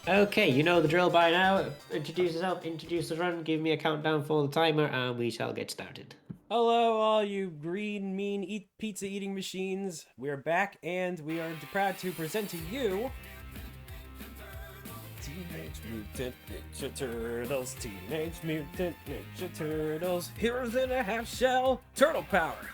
Okay, you know the drill by now. Introduce yourself, introduce the run, give me a countdown for the timer, and we shall get started. Hello, all you green, mean pizza eating machines. We're back and we are proud to present to you Teenage Mutant Ninja Turtles, Teenage Mutant Ninja Turtles, Heroes in a Half Shell, Turtle Power.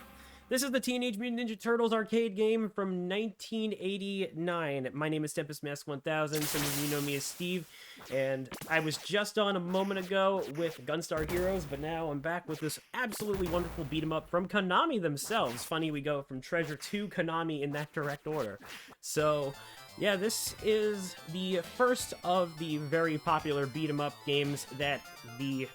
This is the Teenage Mutant Ninja Turtles arcade game from 1989. My name is TempestMask1000. Some of you know me as Steve, and I was just on a moment ago with Gunstar Heroes, but now I'm back with this absolutely wonderful beat 'em up from Konami themselves. Funny we go from Treasure to Konami in that direct order. So, yeah, this is the first of the very popular beat 'em up games that the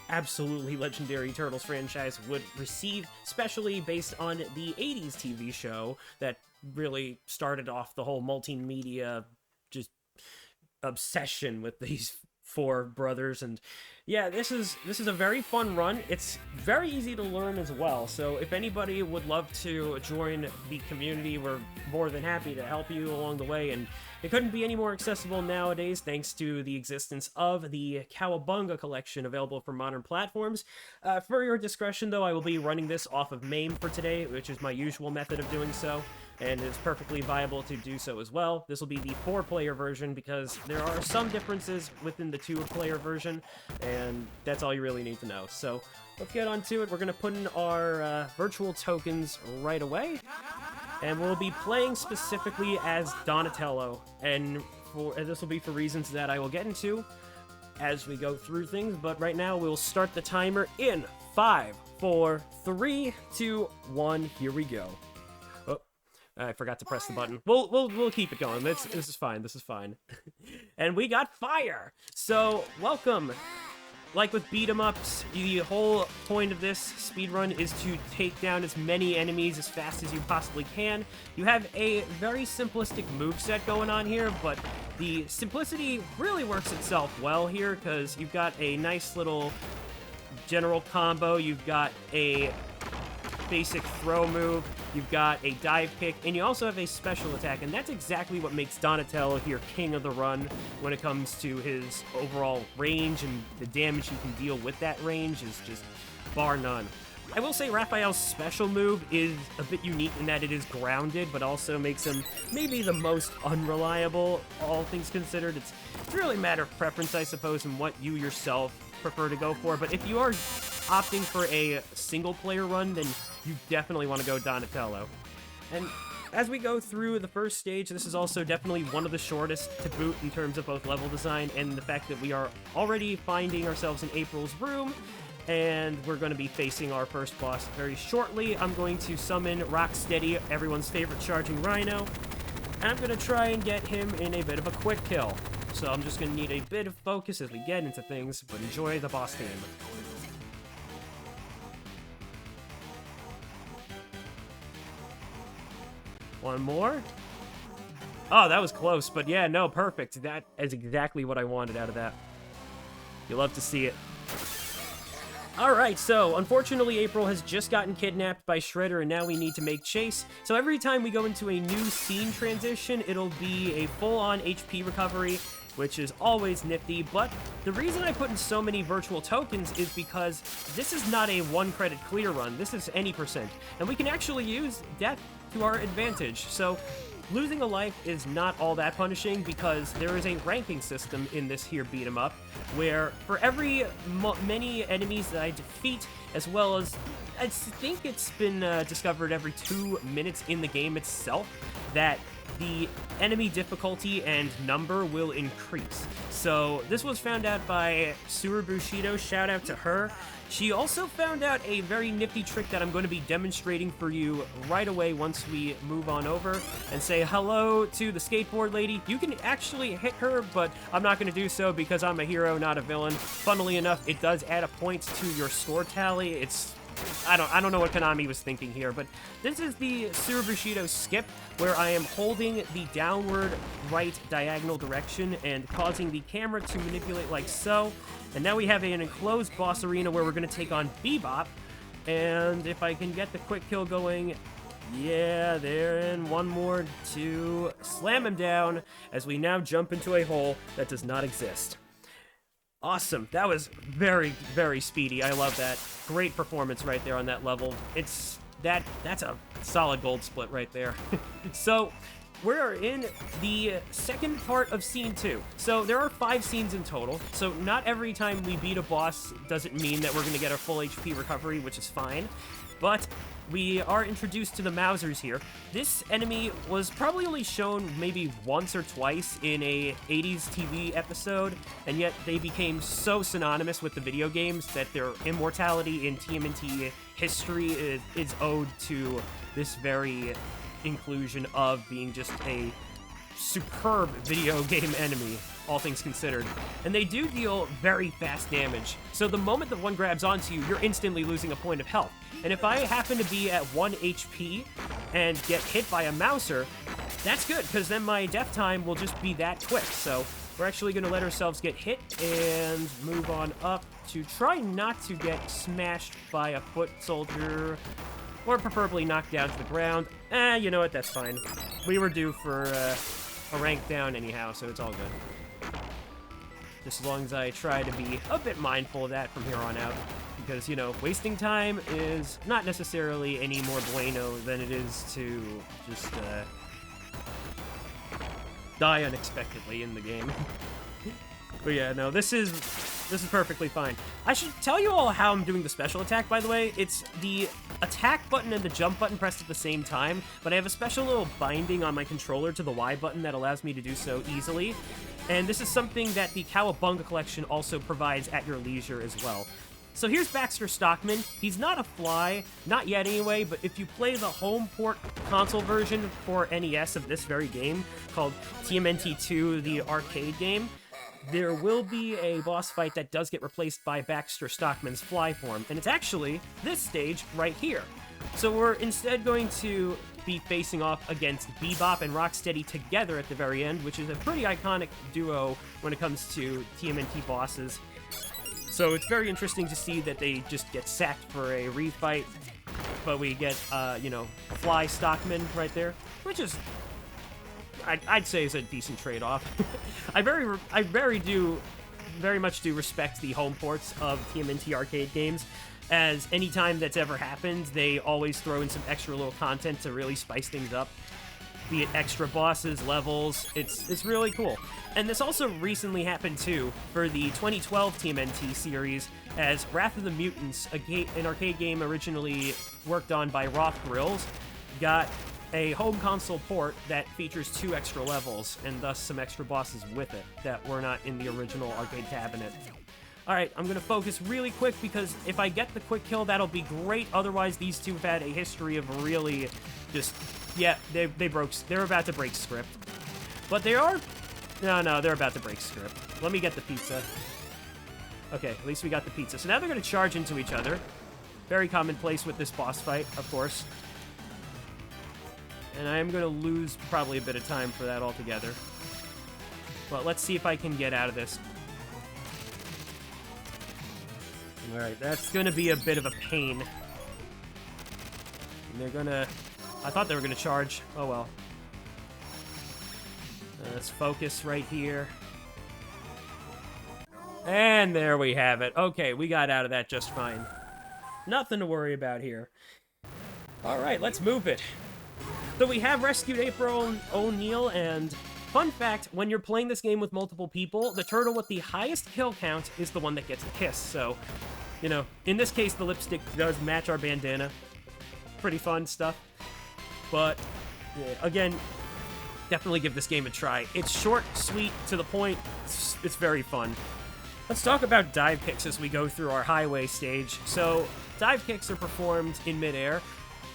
absolutely legendary Turtles franchise would receive, especially based on the 80s TV show that really started off the whole multimedia just obsession with these four brothers. And yeah, this is a very fun run. It's very easy to learn as well, so if anybody would love to join the community, we're more than happy to help you along the way. And it couldn't be any more accessible nowadays thanks to the existence of the Cowabunga collection available for modern platforms. For your discretion, though, I will be running this off of MAME for today, which is my usual method of doing so, and it's perfectly viable to do so as well. This will be the 4-player version because there are some differences within the 2-player version, and that's all you really need to know. So let's get on to it. We're going to put in our virtual tokens right away, and we'll be playing specifically as Donatello, and this will be for reasons that I will get into as we go through things. But right now we'll start the timer in 5, 4, 3, 2, 1. Here we go. I forgot to press the button. We'll keep it going. This is fine. This is fine. And we got fire. So welcome. Like with beat 'em ups, the whole point of this speedrun is to take down as many enemies as fast as you possibly can. You have a very simplistic moveset going on here, but the simplicity really works itself well here because you've got a nice little general combo. You've got a basic throw move, you've got a dive kick, and you also have a special attack, and that's exactly what makes Donatello here king of the run when it comes to his overall range, and the damage you can deal with that range is just bar none. I will say Raphael's special move is a bit unique in that it is grounded, but also makes him maybe the most unreliable, all things considered. It's really a matter of preference, I suppose, and what you yourself prefer to go for, but if you are opting for a single-player run, then you definitely want to go Donatello. And as we go through the first stage, this is also definitely one of the shortest to boot in terms of both level design and the fact that we are already finding ourselves in April's room, and we're going to be facing our first boss very shortly. I'm going to summon Rocksteady, everyone's favorite charging rhino, and I'm going to try and get him in a bit of a quick kill. So I'm just going to need a bit of focus as we get into things, but enjoy the boss theme. One more. Oh, that was close, but yeah, no, perfect. That is exactly what I wanted out of that. You love to see it. Alright, so unfortunately April has just gotten kidnapped by Shredder, and now we need to make chase. So every time we go into a new scene transition, it'll be a full-on HP recovery, which is always nifty. But the reason I put in so many virtual tokens is because this is not a 1-credit clear run. This is any %, and we can actually use death to our advantage. So losing a life is not all that punishing because there is a ranking system in this here beat 'em up, where for every many enemies that I defeat, as well as I think it's been discovered every 2 minutes in the game itself, that the enemy difficulty and number will increase. So this was found out by Sura Bushido, shout out to her. She also found out a very nifty trick that I'm going to be demonstrating for you right away once we move on over and say hello to the skateboard lady. You can actually hit her, but I'm not going to do so because I'm a hero, not a villain. Funnily enough, it does add a point to your score tally. It's I don't know what Konami was thinking here, but this is the Surabushido skip, where I am holding the downward right diagonal direction and causing the camera to manipulate like so. And now we have an enclosed boss arena where we're going to take on Bebop, and if I can get the quick kill going, Yeah, there, and one more to slam him down as we now jump into a hole that does not exist. Awesome. That was very, very speedy. I love that. Great performance right there on that level. That's a solid gold split right there. So, we're in the second part of Scene 2. So, there are 5 scenes in total. So, not every time we beat a boss doesn't mean that we're going to get a full HP recovery, which is fine. But we are introduced to the Mousers here. This enemy was probably only shown maybe once or twice in a 80s TV episode, and yet they became so synonymous with the video games that their immortality in TMNT history is owed to this very inclusion of being just a superb video game enemy, all things considered. And they do deal very fast damage. So the moment that one grabs onto you, you're instantly losing a point of health. And if I happen to be at 1 HP and get hit by a Mouser, that's good, because then my death time will just be that quick. So we're actually going to let ourselves get hit and move on up to try not to get smashed by a foot soldier, or preferably knocked down to the ground. You know what, that's fine. We were due for a rank down anyhow, so it's all good. Just as long as I try to be a bit mindful of that from here on out. Because, you know, wasting time is not necessarily any more bueno than it is to just die unexpectedly in the game. But yeah, no, this is perfectly fine. I should tell you all how I'm doing the special attack, by the way. It's the attack button and the jump button pressed at the same time, but I have a special little binding on my controller to the Y button that allows me to do so easily. And this is something that the Cowabunga collection also provides at your leisure as well. So here's Baxter Stockman. He's not a fly, not yet anyway, but if you play the home port console version for NES of this very game, called TMNT 2, the arcade game, there will be a boss fight that does get replaced by Baxter Stockman's fly form, and it's actually this stage right here. So we're instead going to be facing off against Bebop and Rocksteady together at the very end, which is a pretty iconic duo when it comes to TMNT bosses. So it's very interesting to see that they just get sacked for a refight, but we get, you know, Fly Stockman right there, which is, I'd say, is a decent trade-off. I very much do respect the home ports of TMNT arcade games, as any time that's ever happened, they always throw in some extra little content to really spice things up. Be it extra bosses, levels, it's really cool. And this also recently happened too for the 2012 TMNT series, as Wrath of the Mutants, an arcade game originally worked on by Roth Grills, got a home console port that features 2 extra levels, and thus some extra bosses with it that were not in the original arcade cabinet. Alright, I'm gonna focus really quick, because if I get the quick kill, that'll be great. Otherwise, these two have had a history of really just... Yeah, they're about to break script. But they are... No, they're about to break script. Let me get the pizza. Okay, at least we got the pizza. So now they're gonna charge into each other. Very commonplace with this boss fight, of course. And I am gonna lose probably a bit of time for that altogether. But let's see if I can get out of this. Alright, that's gonna be a bit of a pain. And they're gonna... I thought they were gonna charge. Oh well. Let's focus right here. And there we have it. Okay, we got out of that just fine. Nothing to worry about here. Alright, let's move it. So we have rescued April O'Neil, and fun fact, when you're playing this game with multiple people, the turtle with the highest kill count is the one that gets the kiss. So, you know, in this case, the lipstick does match our bandana. Pretty fun stuff. But, yeah, again, definitely give this game a try. It's short, sweet, to the point. It's very fun. Let's talk about dive kicks as we go through our highway stage. So, dive kicks are performed in midair.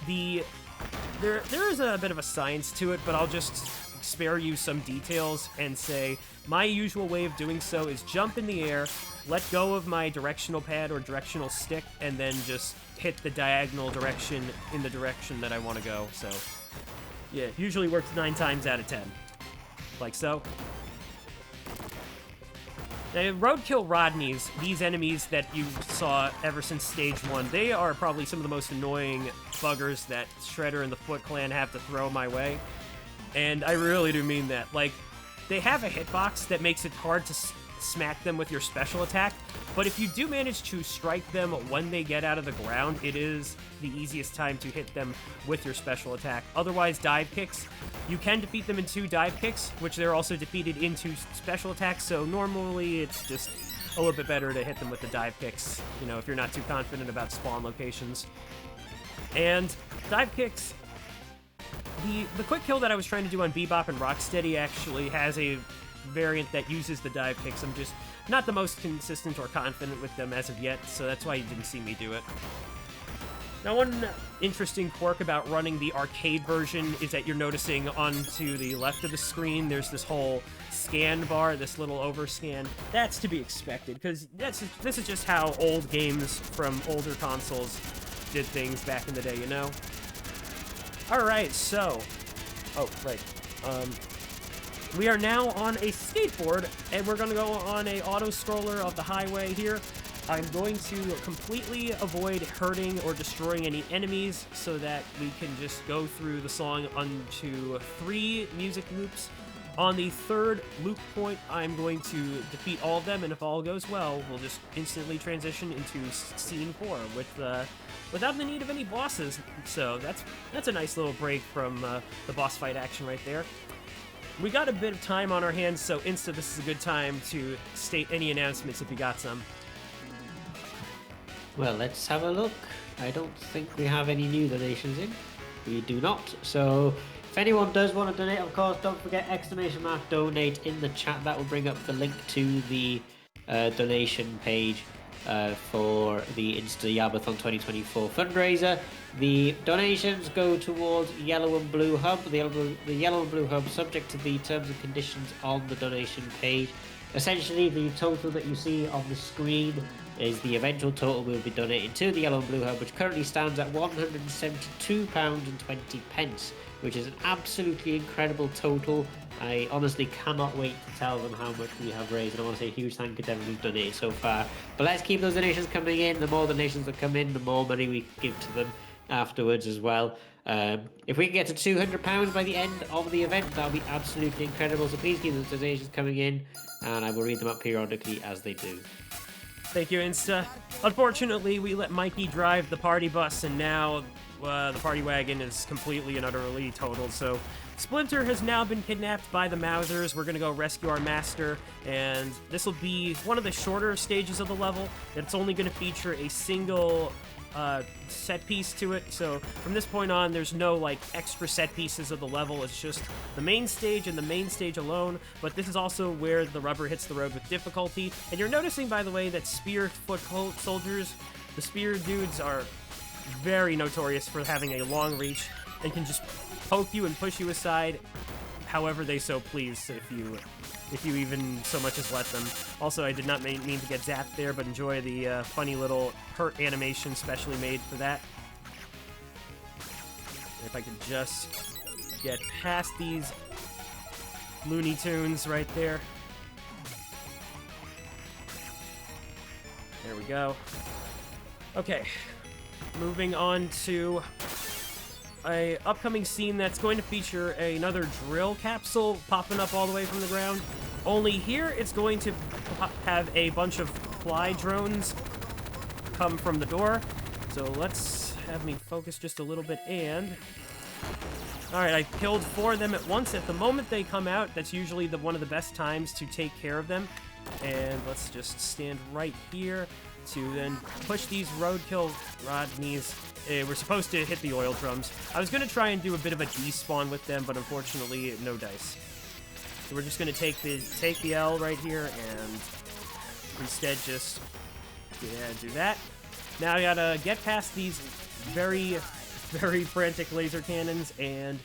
There is a bit of a science to it, but I'll just spare you some details and say my usual way of doing so is jump in the air, let go of my directional pad or directional stick, and then just hit the diagonal direction in the direction that I want to go. So, yeah, it usually works 9 times out of 10. Like so. Now, Roadkill Rodneys, these enemies that you saw ever since Stage 1, they are probably some of the most annoying buggers that Shredder and the Foot Clan have to throw my way. And I really do mean that. Like, they have a hitbox that makes it hard to smack them with your special attack, but if you do manage to strike them when they get out of the ground, it is the easiest time to hit them with your special attack. Otherwise, dive kicks, you can defeat them in 2 dive kicks, which they're also defeated in 2 special attacks, so normally it's just a little bit better to hit them with the dive kicks, you know, if you're not too confident about spawn locations. And dive kicks, the quick kill that I was trying to do on Bebop and Rocksteady actually has a variant that uses the dive kicks. I'm just not the most consistent or confident with them as of yet, so that's why you didn't see me do it. Now, one interesting quirk about running the arcade version is that you're noticing onto the left of the screen, there's this whole scan bar, this little overscan. That's to be expected, because this is just how old games from older consoles did things back in the day, you know? Alright, so... Oh, right. We are now on a skateboard, and we're going to go on a auto-scroller of the highway here. I'm going to completely avoid hurting or destroying any enemies so that we can just go through the song onto 3 music loops. On the 3rd loop point, I'm going to defeat all of them, and if all goes well, we'll just instantly transition into Scene 4 without the need of any bosses. So that's a nice little break from the boss fight action right there. We got a bit of time on our hands, so Insta, this is a good time to state any announcements if you got some. Well, let's have a look. I don't think we have any new donations in. We do not. So if anyone does want to donate, of course, don't forget !donate in the chat. That will bring up the link to the donation page for the InstaYabathon 2024 fundraiser. The donations go towards Yellow and Blue Hub. The Yellow and Blue Hub, subject to the terms and conditions on the donation page. Essentially, the total that you see on the screen is the eventual total we'll be donating to the Yellow and Blue Hub, which currently stands at £172.20, which is an absolutely incredible total. I honestly cannot wait to tell them how much we have raised, and I want to say a huge thank you to everyone who's donated so far. But let's keep those donations coming in. The more donations that come in, the more money we can give to them afterwards as well. If we can get to £200 by the end of the event, that'll be absolutely incredible. So please keep those donations coming in, and I will read them up periodically as they do. Thank you, Insta. Unfortunately, we let Mikey drive the party bus, and now the party wagon is completely and utterly totaled. So Splinter has now been kidnapped by the Mousers. We're going to go rescue our master, and this will be one of the shorter stages of the level. It's only going to feature a single set piece to it, so from this point on there's no like extra set pieces of the level. It's just the main stage and the main stage alone, but this is also where the rubber hits the road with difficulty. And you're noticing, by the way, that spear foot soldiers, the spear dudes, are very notorious for having a long reach and can just poke you and push you aside however they so please if you even so much as let them. Also, I did not mean to get zapped there, but enjoy the funny little hurt animation specially made for that. If I could just get past these Looney Tunes right there. There we go. Okay, moving on to a upcoming scene that's going to feature another drill capsule popping up all the way from the ground. Only here it's going to have a bunch of fly drones come from the door. So let's have me focus just a little bit, and... Alright, I killed 4 of them at once. At the moment they come out, that's usually one of the best times to take care of them. And let's just stand right here to then push these roadkill Rodneys. We're supposed to hit the oil drums. I was going to try and do a bit of a despawn with them, but unfortunately, no dice. So we're just going to take the L right here and instead just do that. Now I gotta get past these very, very frantic laser cannons and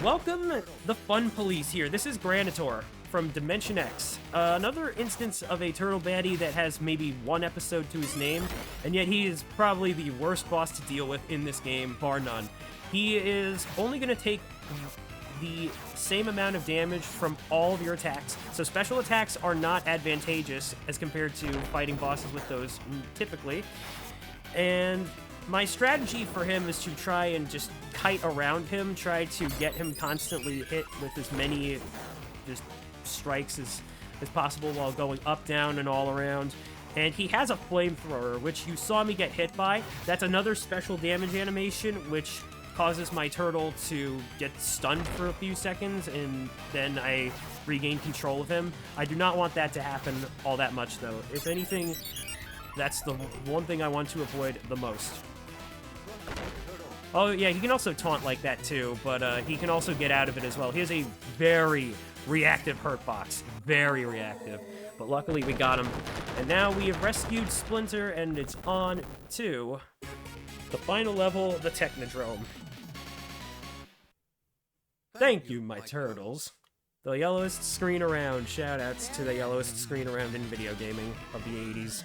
welcome the fun police here. This is Granitor from Dimension X. Another instance of a turtle baddie that has maybe 1 episode to his name, and yet he is probably the worst boss to deal with in this game, bar none. He is only going to take the same amount of damage from all of your attacks. So special attacks are not advantageous as compared to fighting bosses with those typically. And my strategy for him is to try and just kite around him, try to get him constantly hit with as many just strikes as possible while going up, down, and all around. And he has a flamethrower, which you saw me get hit by. That's another special damage animation, which causes my turtle to get stunned for a few seconds, and then I regain control of him. I do not want that to happen all that much, though. If anything, that's the one thing I want to avoid the most. Oh, yeah, he can also taunt like that, too, but he can also get out of it as well. He has a very reactive hurt box. Very reactive. But luckily, we got him. And now we have rescued Splinter, and it's on to the final level, the Technodrome. Thank you, my turtles. The yellowest screen around. Shoutouts to the yellowest screen around in video gaming of the 80s.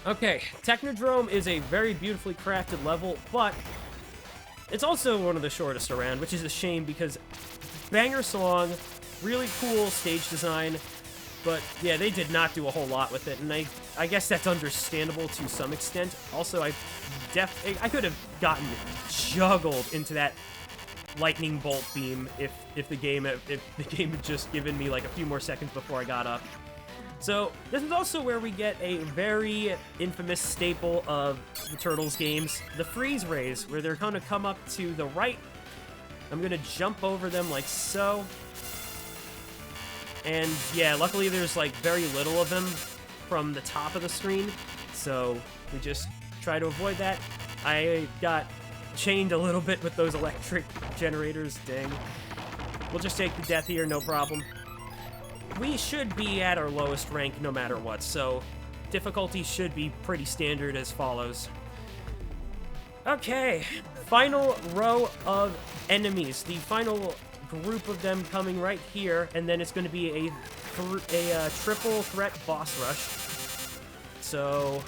Okay, Technodrome is a very beautifully crafted level, but it's also one of the shortest around, which is a shame because banger song, really cool stage design, but yeah, they did not do a whole lot with it, and I guess that's understandable to some extent. Also, I could have gotten juggled into that lightning bolt beam if the game had just given me like a few more seconds before I got up. So, this is also where we get a very infamous staple of the Turtles games, the freeze rays, where they're gonna come up to the right. I'm gonna jump over them like so. And yeah, luckily there's like very little of them from the top of the screen, so we just try to avoid that. I got chained a little bit with those electric generators, dang. We'll just take the death here, no problem. We should be at our lowest rank no matter what, so difficulty should be pretty standard as follows. Okay, final row of enemies. The final group of them coming right here, and then it's going to be a triple threat boss rush. So,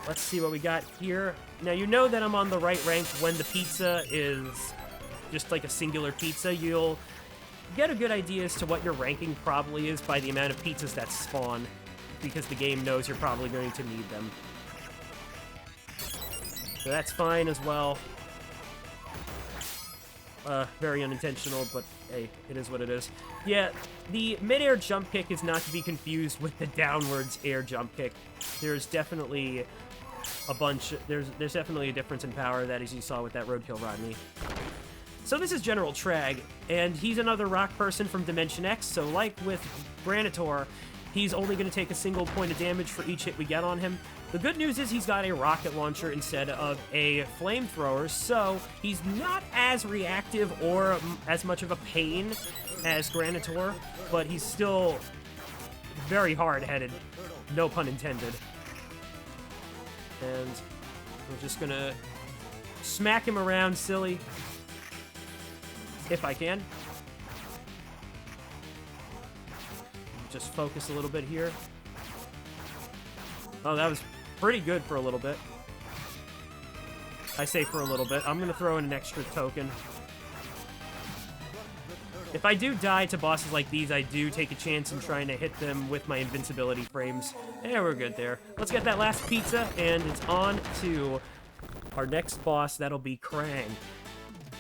let's see what we got here. Now, you know that I'm on the right rank when the pizza is just like a singular pizza. You'll get a good idea as to what your ranking probably is by the amount of pizzas that spawn, because the game knows you're probably going to need them. So that's fine as well. Very unintentional, but hey, it is what it is. Yeah, the mid-air jump kick is not to be confused with the downwards air jump kick. There's definitely there's definitely a difference in power, that as you saw with that Roadkill Rodney. So this is General Trag, and he's another rock person from Dimension X, so like with Granitor, he's only going to take a single point of damage for each hit we get on him. The good news is he's got a rocket launcher instead of a flamethrower, so he's not as reactive or as much of a pain as Granitor, but he's still very hard-headed, no pun intended. And we're just going to smack him around silly. If I can. Just focus a little bit here. Oh, that was pretty good for a little bit. I say for a little bit. I'm going to throw in an extra token. If I do die to bosses like these, I do take a chance in trying to hit them with my invincibility frames. Yeah, we're good there. Let's get that last pizza, and it's on to our next boss. That'll be Krang.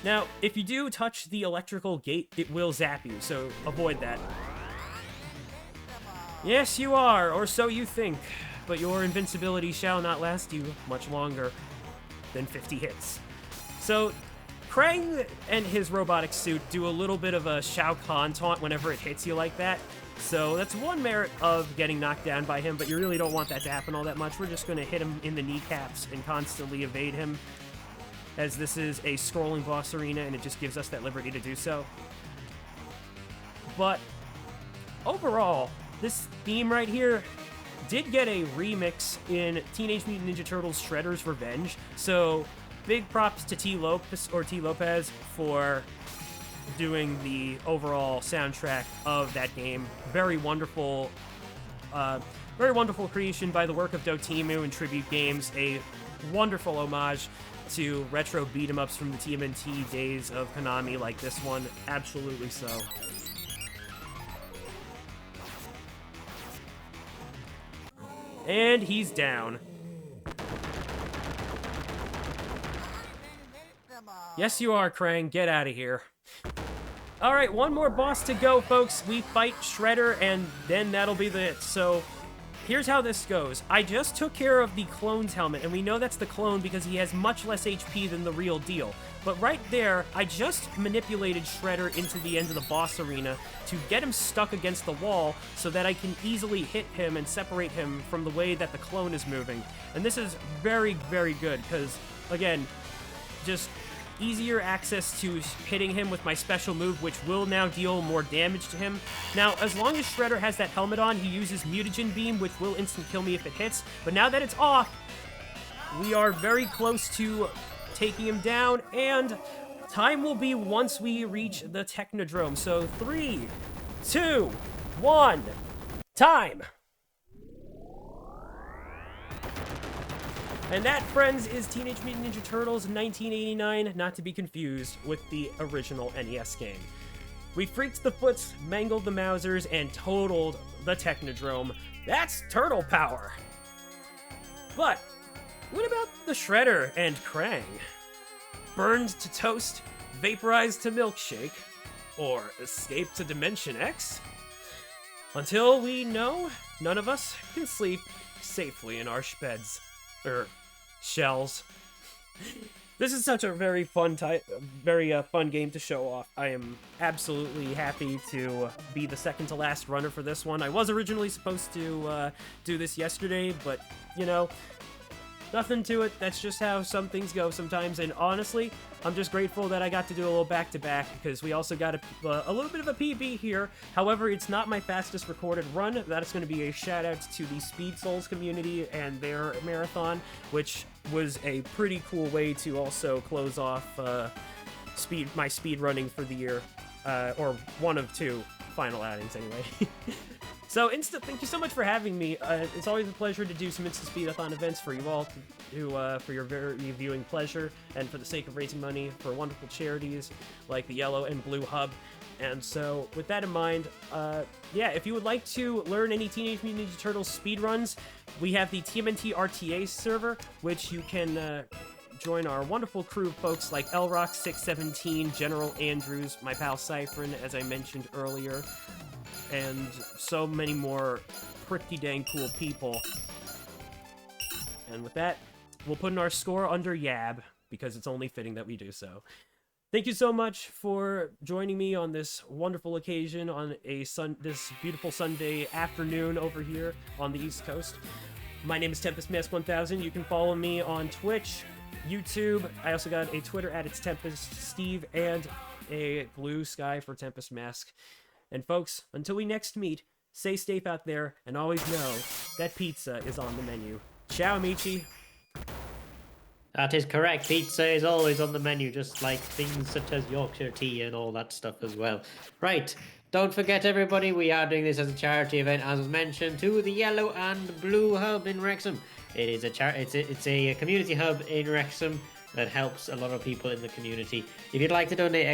Now, if you do touch the electrical gate, it will zap you, so avoid that. Yes, you are, or so you think, but your invincibility shall not last you much longer than 50 hits. So, Krang and his robotic suit do a little bit of a Shao Kahn taunt whenever it hits you like that, so that's one merit of getting knocked down by him, but you really don't want that to happen all that much. We're just going to hit him in the kneecaps and constantly evade him, as this is a scrolling boss arena, and it just gives us that liberty to do so. But overall, this theme right here did get a remix in Teenage Mutant Ninja Turtles Shredder's Revenge, so big props to T. Lopez for doing the overall soundtrack of that game. Very wonderful creation by the work of Dotemu and Tribute Games, a wonderful homage to retro beat 'em ups from the TMNT days of Konami like this one. Absolutely so. And he's down. Yes, you are, Krang. Get out of here. All right, one more boss to go, folks. We fight Shredder, and then that'll be it. So here's how this goes. I just took care of the clone's helmet, and we know that's the clone because he has much less HP than the real deal. But right there, I just manipulated Shredder into the end of the boss arena to get him stuck against the wall so that I can easily hit him and separate him from the way that the clone is moving. And this is very, very good because, again, just easier access to hitting him with my special move, which will now deal more damage to him. Now, as long as Shredder has that helmet on, he uses Mutagen Beam, which will instant kill me if it hits. But now that it's off, we are very close to taking him down, and time will be once we reach the Technodrome. So 3, 2, 1, time! And that, friends, is Teenage Mutant Ninja Turtles 1989, not to be confused with the original NES game. We freaked the Foots, mangled the Mousers, and totaled the Technodrome. That's turtle power! But what about the Shredder and Krang? Burned to toast, vaporized to milkshake, or escaped to Dimension X? Until we know, none of us can sleep safely in our beds. Shells. This is such a very fun fun game to show off. I am absolutely happy to be the second to last runner for this one. I was originally supposed to do this yesterday, but, you know, nothing to it. That's just how some things go sometimes, and honestly, I'm just grateful that I got to do a little back-to-back, because we also got a little bit of a PB here. However, it's not my fastest recorded run. That is going to be a shout-out to the Speed Souls community and their marathon, which was a pretty cool way to also close off my speed running for the year, or one of two final outings anyway. So, Insta, thank you so much for having me. It's always a pleasure to do some Insta Speedathon events for you all, for your very viewing pleasure, and for the sake of raising money for wonderful charities like the Yellow and Blue Hub. And so, with that in mind, yeah, if you would like to learn any Teenage Mutant Ninja Turtles speedruns, we have the TMNT RTA server, which you can join our wonderful crew of folks like Elrock617, General Andrews, my pal Cyphrin, as I mentioned earlier, and so many more pretty dang cool people. And with that, we'll put in our score under Yab, because it's only fitting that we do so. Thank you so much for joining me on this wonderful occasion on this beautiful Sunday afternoon over here on the East Coast. My name is TempestMask1000. You can follow me on Twitch, YouTube. I also got a Twitter at It's Tempest Steve, and a blue sky for Tempest Mask. And folks, until we next meet, stay safe out there, and always know that pizza is on the menu. Ciao, amici! That is correct. Pizza is always on the menu, just like things such as Yorkshire tea and all that stuff as well. Right, don't forget everybody, we are doing this as a charity event, as was mentioned, to the Yellow and Blue Hub in Wrexham. It is it's a community hub in Wrexham that helps a lot of people in the community. If you'd like to donate,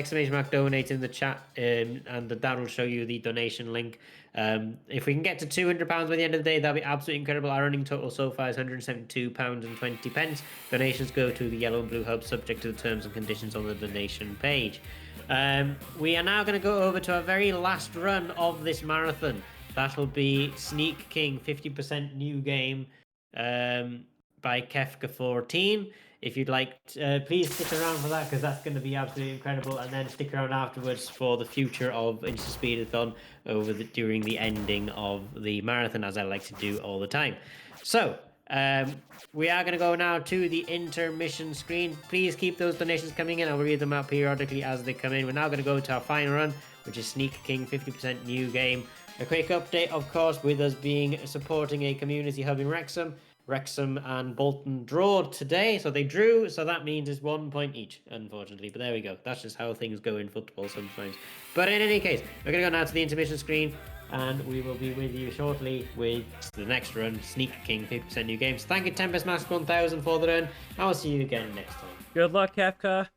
!donate in the chat, and that'll show you the donation link. If we can get to £200 by the end of the day, that'll be absolutely incredible. Our running total so far is £172.20. Donations go to the Yellow and Blue Hub, subject to the terms and conditions on the donation page. We are now going to go over to our very last run of this marathon. That'll be Sneak King 50% new game by Kefka14. If you'd like, please stick around for that, because that's going to be absolutely incredible. And then stick around afterwards for the future of InstaSpeedathon during the ending of the marathon, as I like to do all the time. So, we are going to go now to the intermission screen. Please keep those donations coming in. I'll read them out periodically as they come in. We're now going to go to our final run, which is Sneak King 50% new game. A quick update, of course, with us supporting a community hub in Wrexham. Wrexham and Bolton draw today, so they drew, so that means it's 1 point each, unfortunately. But there we go. That's just how things go in football sometimes. But in any case, we're going to go now to the intermission screen. and we will be with you shortly with the next run, Sneak King 50% new games. Thank you, TempestMask1000 for the run. I will see you again next time. Good luck, Kafka.